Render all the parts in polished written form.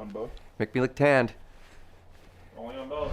On both? Make me look tanned. Only on both.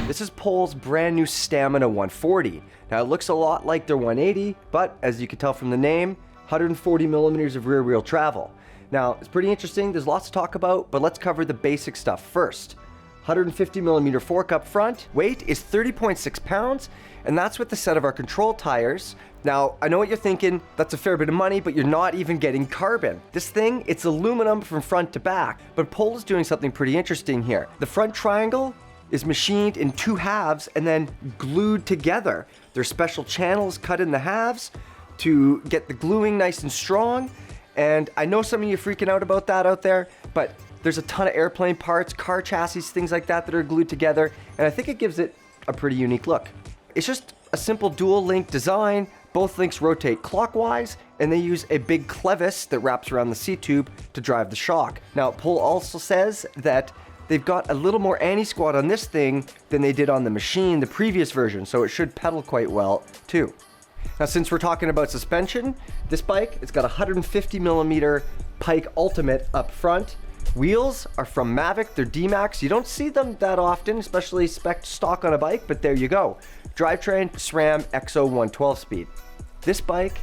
This is Pole's brand new Stamina 140. Now it looks a lot like their 180, but as you can tell from the name, 140 millimeters of rear wheel travel. Now it's pretty interesting, there's lots to talk about, but let's cover the basic stuff first. 150 millimeter fork up front, weight is 30.6 pounds, and that's with the set of our control tires. Now, I know what you're thinking, that's a fair bit of money, but you're not even getting carbon. This thing, it's aluminum from front to back, but Pole is doing something pretty interesting here. The front triangle is machined in 2 halves and then glued together. There's special channels cut in the halves to get the gluing nice and strong. And I know some of you are freaking out about that out there, but there's a ton of airplane parts, car chassis, things like that are glued together. And I think it gives it a pretty unique look. It's just a simple dual link design. Both links rotate clockwise, and they use a big clevis that wraps around the seat tube to drive the shock. Now, Pole also says that they've got a little more anti-squat on this thing than they did on the machine, the previous version, so it should pedal quite well too. Now, since we're talking about suspension, this bike, it's got 150 millimeter Pike Ultimate up front. Wheels are from Mavic, they're D-Max. You don't see them that often, especially spec stock on a bike, but there you go. Drivetrain, SRAM XO 112 speed. This bike,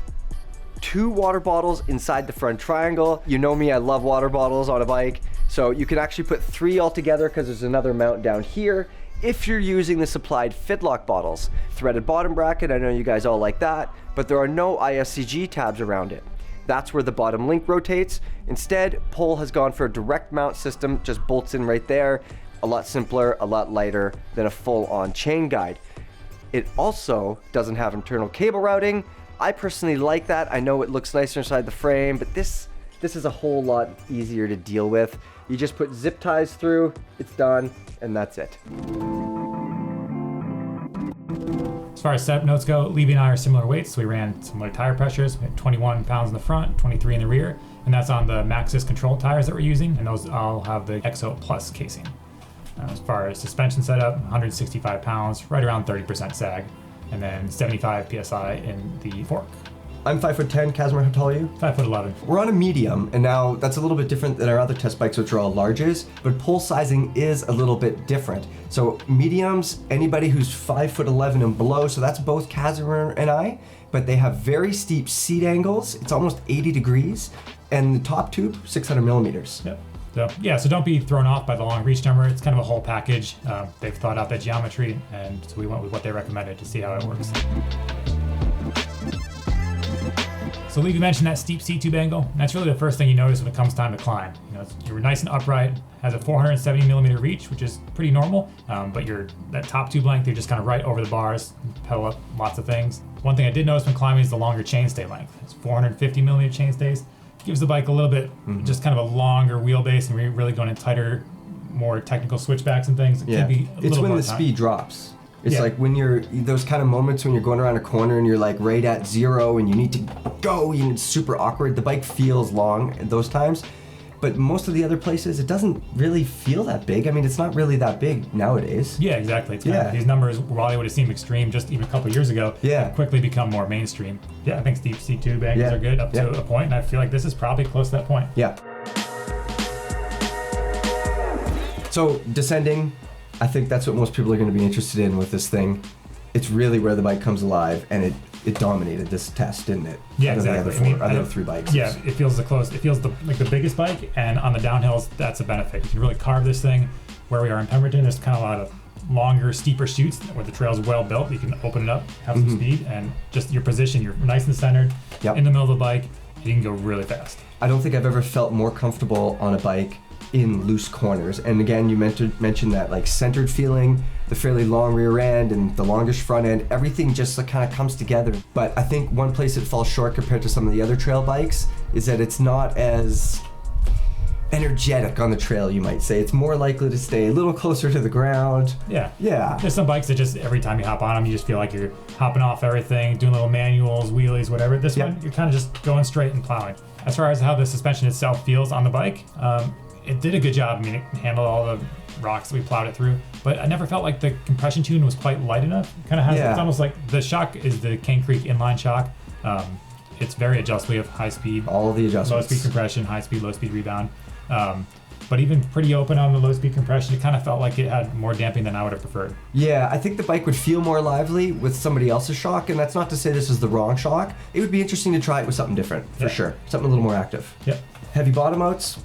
2 water bottles inside the front triangle. You know me, I love water bottles on a bike. So you can actually put 3 all together because there's another mount down here if you're using the supplied Fidlock bottles. Threaded bottom bracket, I know you guys all like that, but there are no ISCG tabs around it. That's where the bottom link rotates. Instead, Pole has gone for a direct mount system, just bolts in right there. A lot simpler, a lot lighter than a full-on chain guide. It also doesn't have internal cable routing. I personally like that. I know it looks nicer inside the frame, but this is a whole lot easier to deal with. You just put zip ties through, it's done, and that's it. As far as setup notes go, Levy and I are similar weights, so we ran similar tire pressures. We had 21 pounds in the front, 23 in the rear, and that's on the Maxxis control tires that we're using, and those all have the XO Plus casing. As far as suspension setup, 165 pounds, right around 30% sag, and then 75 PSI in the fork. I'm 5'10", Casimir, how tall are you? 5'11". We're on a medium, and now that's a little bit different than our other test bikes, which are all larges, but Pole sizing is a little bit different. So mediums, anybody who's 5'11" and below, so that's both Casimir and I, but they have very steep seat angles. It's almost 80 degrees, and the top tube, 600 millimeters. Yep. So don't be thrown off by the long reach number. It's kind of a whole package. They've thought out that geometry, and so we went with what they recommended to see how it works. So Levy mentioned that steep seat tube angle, and that's really the first thing you notice when it comes time to climb. You're nice and upright, has a 470 millimeter reach, which is pretty normal, but that top tube length, you're just kind of right over the bars, pedal up lots of things. One thing I did notice when climbing is the longer chainstay length. It's 450 millimeter chainstays. Gives the bike a little bit, just kind of a longer wheelbase, and we're really going in tighter, more technical switchbacks and things. It can be a little it's when more the time. speed drops. It's like when you're, those kind of moments when you're going around a corner and you're like right at 0 and you need to go and it's super awkward. The bike feels long at those times, but most of the other places, it doesn't really feel that big. I mean, it's not really that big nowadays. Yeah, exactly. It's kind of, these numbers, while they would have seemed extreme just even a couple of years ago, quickly become more mainstream. Yeah, I think steep seat tube angles are good up to a point, and I feel like this is probably close to that point. Yeah. So descending, I think that's what most people are going to be interested in with this thing. It's really where the bike comes alive, and it dominated this test, didn't it? Yeah, exactly. Other 3 bikes. Yeah, it feels like the biggest bike, and on the downhills, that's a benefit. You can really carve this thing. Where we are in Pemberton, there's kind of a lot of longer, steeper chutes where the trail's well built. You can open it up, have some speed, and just your position, you're nice and centered in the middle of the bike, and you can go really fast. I don't think I've ever felt more comfortable on a bike in loose corners. And again, you mentioned that like centered feeling, the fairly long rear end and the longish front end, everything just like kind of comes together. But I think one place it falls short compared to some of the other trail bikes is that it's not as energetic on the trail, you might say. It's more likely to stay a little closer to the ground. Yeah. Yeah. There's some bikes that just every time you hop on them, you just feel like you're hopping off everything, doing little manuals, wheelies, whatever. This one, you're kind of just going straight and plowing. As far as how the suspension itself feels on the bike, it did a good job. I mean, it handled all the rocks that we plowed it through, but I never felt like the compression tune was quite light enough. It kind of has, it's almost like the shock is the King Creek inline shock. It's very adjustable. We have high speed, all of the adjustments, low speed compression, high speed, low speed rebound. But even pretty open on the low speed compression, it kind of felt like it had more damping than I would have preferred. Yeah, I think the bike would feel more lively with somebody else's shock, and that's not to say this is the wrong shock. It would be interesting to try it with something different, for sure. Something a little more active. Yep. Heavy bottom outs,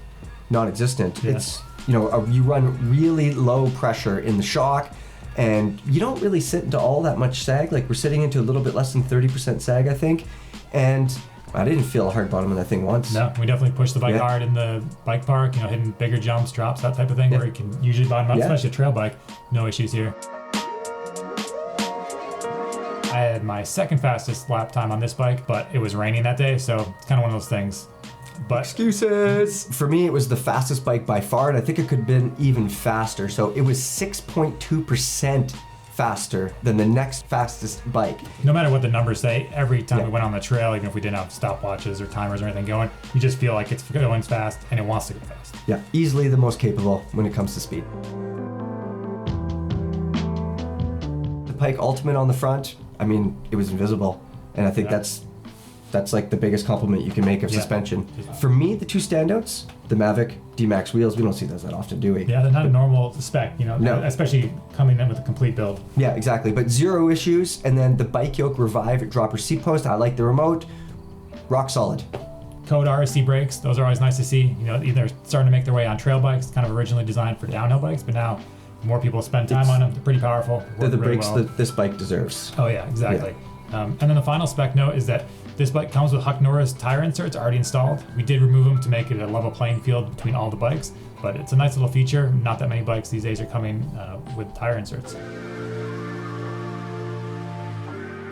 non-existent. Yeah. It's, you run really low pressure in the shock, and you don't really sit into all that much sag. Like, we're sitting into a little bit less than 30% sag, I think, and I didn't feel a hard bottom in that thing once. No, we definitely pushed the bike hard in the bike park, hitting bigger jumps, drops, that type of thing, where you can usually bottom up, especially a trail bike. No issues here. I had my second fastest lap time on this bike, but it was raining that day, so it's kind of one of those things. But excuses! For me, it was the fastest bike by far, and I think it could have been even faster. So it was 6.2% faster than the next fastest bike. No matter what the numbers say, every time we went on the trail, even if we didn't have stopwatches or timers or anything going, you just feel like it's going fast and it wants to go fast. Yeah, easily the most capable when it comes to speed. The Pike Ultimate on the front, I mean, it was invisible. And I think that's like the biggest compliment you can make of suspension. For me, the two standouts, the Mavic D-Max wheels, we don't see those that often, do we? Yeah, they're not a normal spec, No. Especially coming in with a complete build. Yeah, exactly, but zero issues. And then the Bike Yoke Revive dropper seat post, I like the remote, rock solid. Code RSC brakes, those are always nice to see. They're starting to make their way on trail bikes, kind of originally designed for downhill bikes, but now more people spend time on them. They're pretty powerful. They're the really brakes that this bike deserves. Oh yeah, exactly. And then the final spec note is that this bike comes with Huck Norris tire inserts already installed. We did remove them to make it a level playing field between all the bikes, but it's a nice little feature. Not that many bikes these days are coming with tire inserts.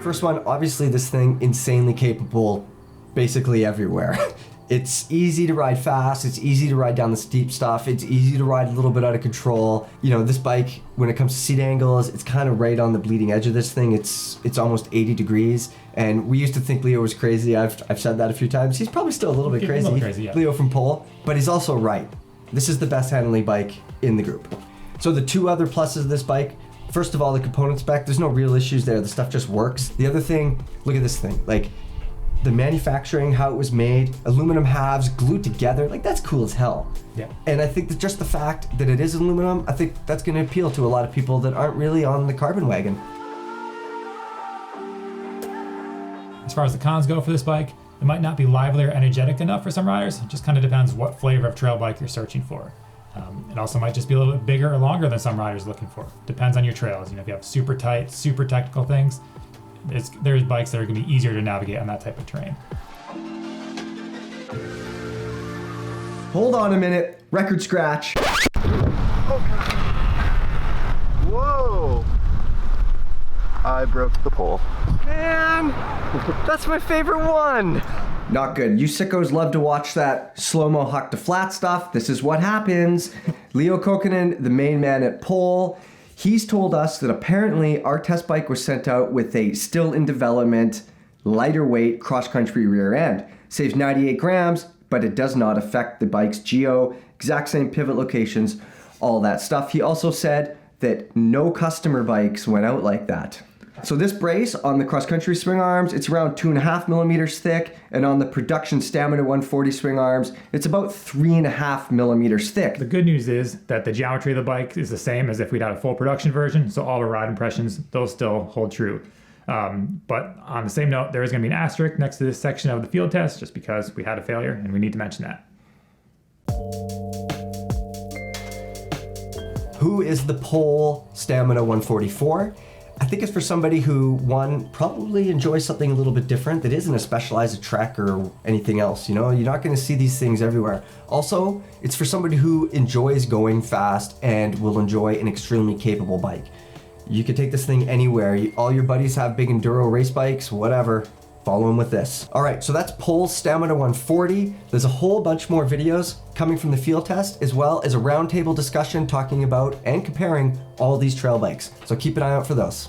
First one, obviously this thing insanely capable basically everywhere. It's easy to ride fast, it's easy to ride down the steep stuff, it's easy to ride a little bit out of control. This bike, when it comes to seat angles, it's kind of right on the bleeding edge of this thing. It's almost 80 degrees. And we used to think Leo was crazy. I've said that a few times. He's probably still a little bit crazy. Leo from Pole, but he's also right. This is the best handling bike in the group. So the two other pluses of this bike, first of all, the component spec, there's no real issues there. The stuff just works. The other thing, look at this thing. Like, the manufacturing, how it was made, aluminum halves glued together, like, that's cool as hell. Yeah. And I think that just the fact that it is aluminum, I think that's going to appeal to a lot of people that aren't really on the carbon wagon. As far as the cons go for this bike, it might not be lively or energetic enough for some riders. It just kind of depends what flavor of trail bike you're searching for. It also might just be a little bit bigger or longer than some riders are looking for. Depends on your trails. If you have super tight, super technical things, there's bikes that are going to be easier to navigate on that type of terrain. Hold on a minute. Record scratch. Whoa! I broke the pole. Man, that's my favorite one. Not good. You sickos love to watch that slow-mo huck to flat stuff. This is what happens. Leo Kokkonen, the main man at Pole, he's told us that apparently our test bike was sent out with a still in development, lighter weight cross-country rear end. Saves 98 grams, but it does not affect the bike's geo, exact same pivot locations, all that stuff. He also said that no customer bikes went out like that. So this brace on the cross-country swing arms, it's around 2.5 millimeters thick, and on the production Stamina 140 swing arms, it's about 3.5 millimeters thick. The good news is that the geometry of the bike is the same as if we'd had a full production version, so all the ride impressions, those still hold true. But on the same note, there is going to be an asterisk next to this section of the field test, just because we had a failure, and we need to mention that. Who is the Pole Stamina 144? I think it's for somebody who, one, probably enjoys something a little bit different that isn't a Specialized Trek or anything else. You're not going to see these things everywhere. Also, it's for somebody who enjoys going fast and will enjoy an extremely capable bike. You can take this thing anywhere. All your buddies have big enduro race bikes, whatever. follow him with this. All right, so that's Pole's Stamina 140. There's a whole bunch more videos coming from the field test, as well as a roundtable discussion talking about and comparing all these trail bikes. So keep an eye out for those.